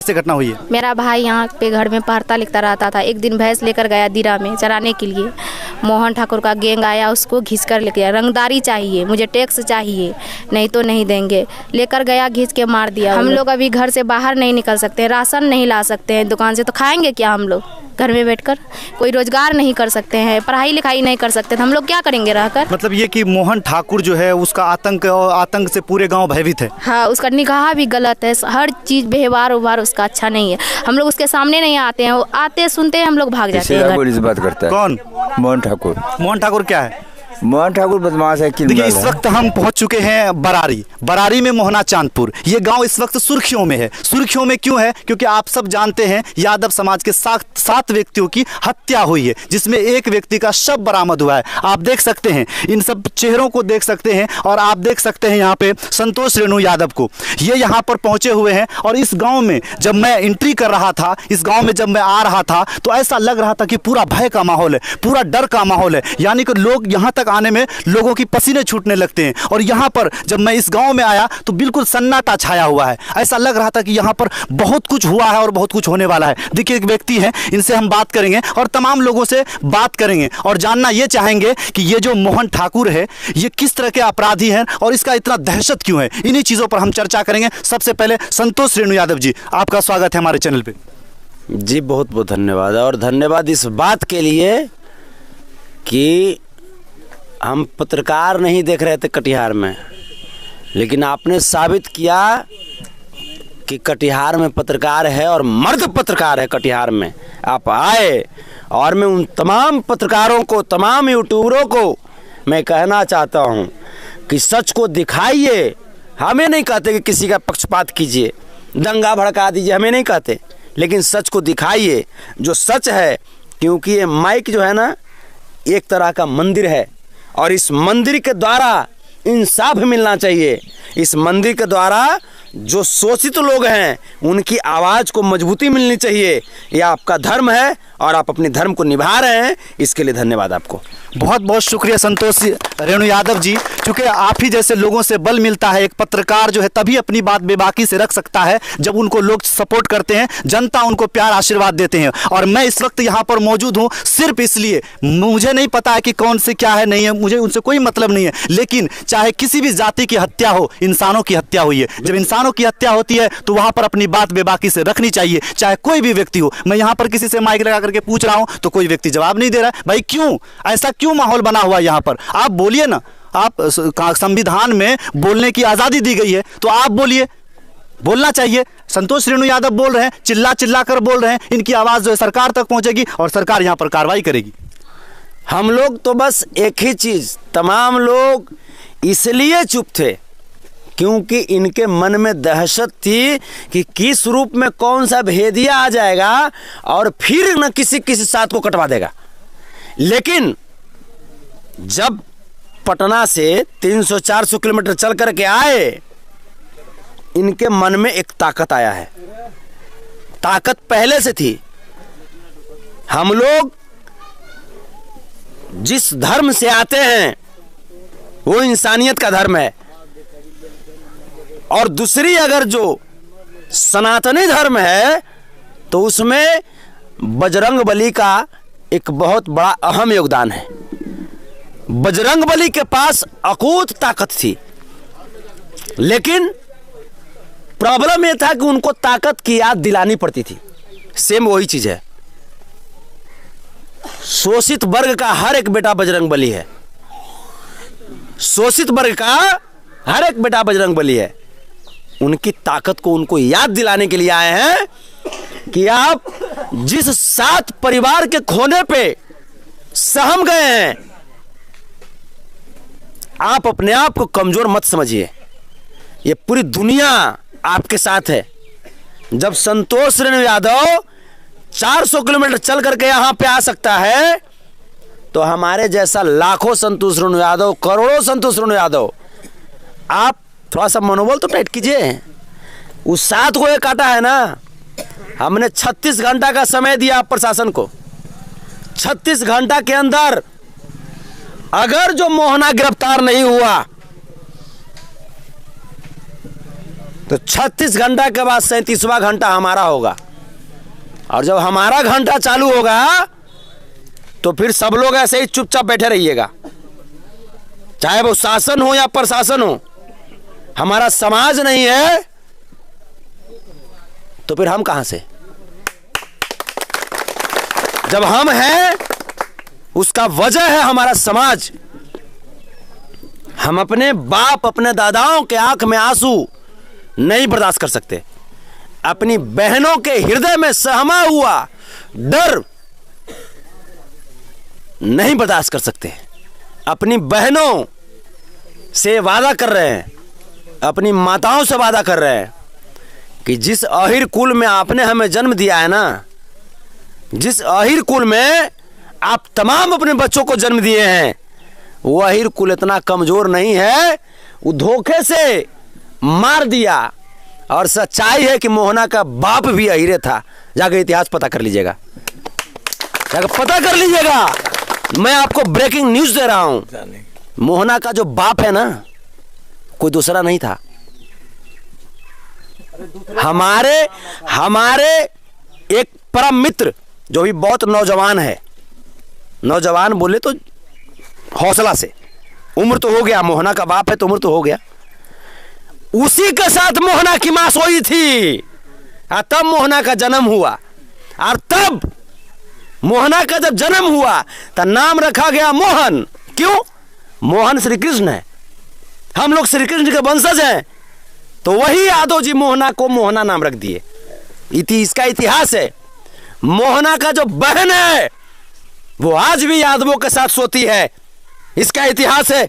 से घटना हुई है? मेरा भाई यहाँ पे घर में पढ़ता लिखता रहता था। एक दिन भैंस लेकर गया दिरा में चराने के लिए। मोहन ठाकुर का गैंग आया, उसको घिस कर लेके गया। रंगदारी चाहिए, मुझे टैक्स चाहिए, नहीं तो नहीं देंगे। लेकर गया, घिस के मार दिया। हम लोग अभी घर से बाहर नहीं निकल सकते, राशन नहीं ला सकते हैं दुकान से, तो खाएंगे क्या हम लोग घर में बैठकर? कोई रोजगार नहीं कर सकते हैं, पढ़ाई लिखाई नहीं कर सकते, तो हम लोग क्या करेंगे रहकर? मतलब ये कि मोहन ठाकुर जो है उसका आतंक से पूरे गांव भयभीत है। हाँ, उसका निगाह भी गलत है, हर चीज़ व्यवहार उभार उसका अच्छा नहीं है। हम लोग उसके सामने नहीं आते हैं, वो आते सुनते हैं हम लोग भाग जाते हैं। इस बात करता है कौन? मोहन ठाकुर। मोहन ठाकुर क्या है? मोहन ठाकुर बदमाश है। देखिए, इस वक्त हम पहुंच चुके हैं बरारी में मोहना चांदपुर। ये गांव इस वक्त सुर्खियों में है। सुर्खियों में क्यों है? क्योंकि आप सब जानते हैं यादव समाज के 7 व्यक्तियों की हत्या हुई है, जिसमें एक व्यक्ति का शव बरामद हुआ है। आप देख सकते हैं, इन सब चेहरों को देख सकते हैं, और आप देख सकते हैं यहाँ पे संतोष रेणु यादव को। ये यहाँ पर पहुंचे हुए हैं, और इस गाँव में जब मैं एंट्री कर रहा था, इस गाँव में जब मैं आ रहा था, तो ऐसा लग रहा था कि पूरा भय का माहौल है, पूरा डर का माहौल है। यानी कि लोग यहाँ तक आने में लोगों की पसीने छूटने लगते हैं। और यहाँ पर जब मैं इस गांव में आया तो बिल्कुल सन्नाटा छाया हुआ है। ऐसा लग रहा था कि यहाँ पर बहुत कुछ हुआ है और बहुत कुछ होने वाला है। देखिए, एक व्यक्ति हैं, इनसे हम बात करेंगे और तमाम लोगों से बात करेंगे और जानना ये चाहेंगे कि ये जो मोहन ठाकुर है, ये किस तरह के अपराधी हैं और इसका इतना दहशत क्यों है। इन्हीं चीज़ों पर हम चर्चा करेंगे। सबसे पहले संतोष रेणु यादव जी, आपका स्वागत है हमारे चैनल पर। जी बहुत बहुत धन्यवाद, और धन्यवाद इस बात के लिए कि हम पत्रकार नहीं देख रहे थे कटिहार में, लेकिन आपने साबित किया कि कटिहार में पत्रकार है और मर्द पत्रकार है। कटिहार में आप आए, और मैं उन तमाम पत्रकारों को, तमाम यूट्यूबरों को मैं कहना चाहता हूं कि सच को दिखाइए। हमें नहीं कहते कि किसी का पक्षपात कीजिए, दंगा भड़का दीजिए, हमें नहीं कहते, लेकिन सच को दिखाइए जो सच है। क्योंकि ये माइक जो है ना, एक तरह का मंदिर है, और इस मंदिर के द्वारा इंसाफ मिलना चाहिए। इस मंदिर के द्वारा जो शोषित लोग हैं उनकी आवाज़ को मजबूती मिलनी चाहिए। यह आपका धर्म है और आप अपने धर्म को निभा रहे हैं, इसके लिए धन्यवाद आपको। बहुत बहुत शुक्रिया संतोष रेणु यादव जी, क्योंकि आप ही जैसे लोगों से बल मिलता है। एक पत्रकार जो है तभी अपनी बात बेबाकी से रख सकता है जब उनको लोग सपोर्ट करते हैं, जनता उनको प्यार आशीर्वाद देते हैं। और मैं इस वक्त यहाँ पर मौजूद हूँ सिर्फ इसलिए, मुझे नहीं पता है कि कौन से क्या है, नहीं है, मुझे उनसे कोई मतलब नहीं है, लेकिन चाहे किसी भी जाति की हत्या हो, इंसानों की हत्या हुई है। जब इंसानों की हत्या होती है तो वहाँ पर अपनी बात बेबाकी से रखनी चाहिए, चाहे कोई भी व्यक्ति हो। मैं यहाँ पर किसी से माइक लगा करके पूछ रहा हूँ तो कोई व्यक्ति जवाब नहीं दे रहा है। भाई क्यों ऐसा क्यों माहौल बना हुआ है यहाँ पर? आप बोलिए ना, आप संविधान में बोलने की आज़ादी दी गई है तो आप बोलिए, बोलना चाहिए। संतोष रेणु यादव बोल रहे हैं, चिल्ला चिल्ला कर बोल रहे हैं, इनकी आवाज़ जो है सरकार तक पहुँचेगी और सरकार यहाँ पर कार्रवाई करेगी। हम लोग तो बस एक ही चीज़, तमाम लोग इसलिए चुप थे क्योंकि इनके मन में दहशत थी कि किस रूप में कौन सा भेदिया आ जाएगा और फिर न किसी साथ को कटवा देगा। लेकिन जब पटना से 300-400 किलोमीटर चल करके आए, इनके मन में एक ताकत आया है। ताकत पहले से थी। हम लोग जिस धर्म से आते हैं वो इंसानियत का धर्म है, और दूसरी अगर जो सनातनी धर्म है तो उसमें बजरंगबली का एक बहुत बड़ा अहम योगदान है। बजरंगबली के पास अकूत ताकत थी, लेकिन प्रॉब्लम यह था कि उनको ताकत की याद दिलानी पड़ती थी। सेम वही चीज है, शोषित वर्ग का हर एक बेटा बजरंगबली है। शोषित वर्ग का हर एक बेटा बजरंगबली है। उनकी ताकत को उनको याद दिलाने के लिए आए हैं कि आप जिस 7 परिवार के खोने पे सहम गए हैं, आप अपने आप को कमजोर मत समझिए। ये पूरी दुनिया आपके साथ है। जब संतोष रेणु यादव 400 किलोमीटर चल करके यहां पे आ सकता है, तो हमारे जैसा लाखों संतोष रेणु यादव, करोड़ों संतोष रेणु यादव, आप थोड़ा सा मनोबल तो टाइट कीजिए। उस 7 को ये काटा है ना, हमने 36 घंटा का समय दिया प्रशासन को। 36 घंटा के अंदर अगर जो मोहना गिरफ्तार नहीं हुआ तो 36 घंटा के बाद 37वां घंटा हमारा होगा। और जब हमारा घंटा चालू होगा तो फिर सब लोग ऐसे ही चुपचाप बैठे रहिएगा, चाहे वो शासन हो या प्रशासन हो। हमारा समाज नहीं है तो फिर हम कहां से? जब हम हैं उसका वजह है हमारा समाज। हम अपने बाप अपने दादाओं के आंख में आंसू नहीं बर्दाश्त कर सकते, अपनी बहनों के हृदय में सहमा हुआ डर नहीं बर्दाश्त कर सकते। अपनी बहनों से वादा कर रहे हैं, अपनी माताओं से वादा कर रहे हैं कि जिस अहिर कुल में आपने हमें जन्म दिया है ना, जिस अहिर कुल में आप तमाम अपने बच्चों को जन्म दिए हैं, वो अहिर कुल इतना कमजोर नहीं है, वो धोखे से मार दिया। और सच्चाई है कि मोहना का बाप भी अहिरे था। जाकर इतिहास पता कर लीजिएगा, जाकर पता कर लीजिएगा। मैं आपको ब्रेकिंग न्यूज दे रहा हूं। मोहना का जो बाप है ना, कोई दूसरा नहीं था। हमारे एक परम मित्र जो भी बहुत नौजवान है, नौजवान बोले तो हौसला से, उम्र तो हो गया, मोहना का बाप है तो उम्र तो हो गया, उसी के साथ मोहना की मां सोई थी। तब मोहना का जन्म हुआ। और तब मोहना का जब जन्म हुआ तो नाम रखा गया मोहन। क्यों? मोहन श्री कृष्ण है, हम लोग श्री कृष्ण के वंशज हैं, तो वही यादव जी मोहना को मोहना नाम रख दिए। इसका इतिहास है। मोहना का जो बहन है वो आज भी यादवों के साथ सोती है, इसका इतिहास है।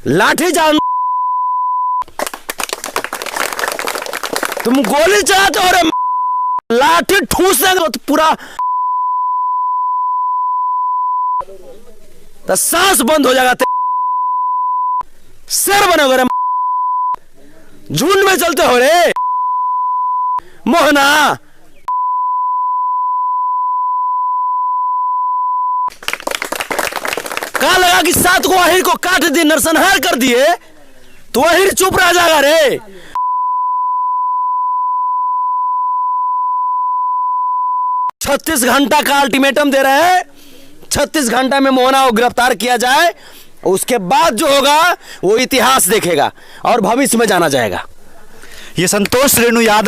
लाठी जान, तुम गोली चलाते हो रे, लाठी ठूस देंगे तो पूरा तो सांस बंद हो जाएगा, सिर बनोगे रे, झुंड में चलते हो रे मोहना। कहा लगा कि 7 को अहिर को काट दिए, नरसंहार कर दिए, तो अहिर चुप रह जाएगा रे। छत्तीस घंटा का अल्टीमेटम दे रहे हैं, 36 घंटा में मोहना को गिरफ्तार किया जाए, उसके बाद जो होगा वो इतिहास देखेगा और भविष्य में जाना जाएगा। ये संतोष रेणु यादव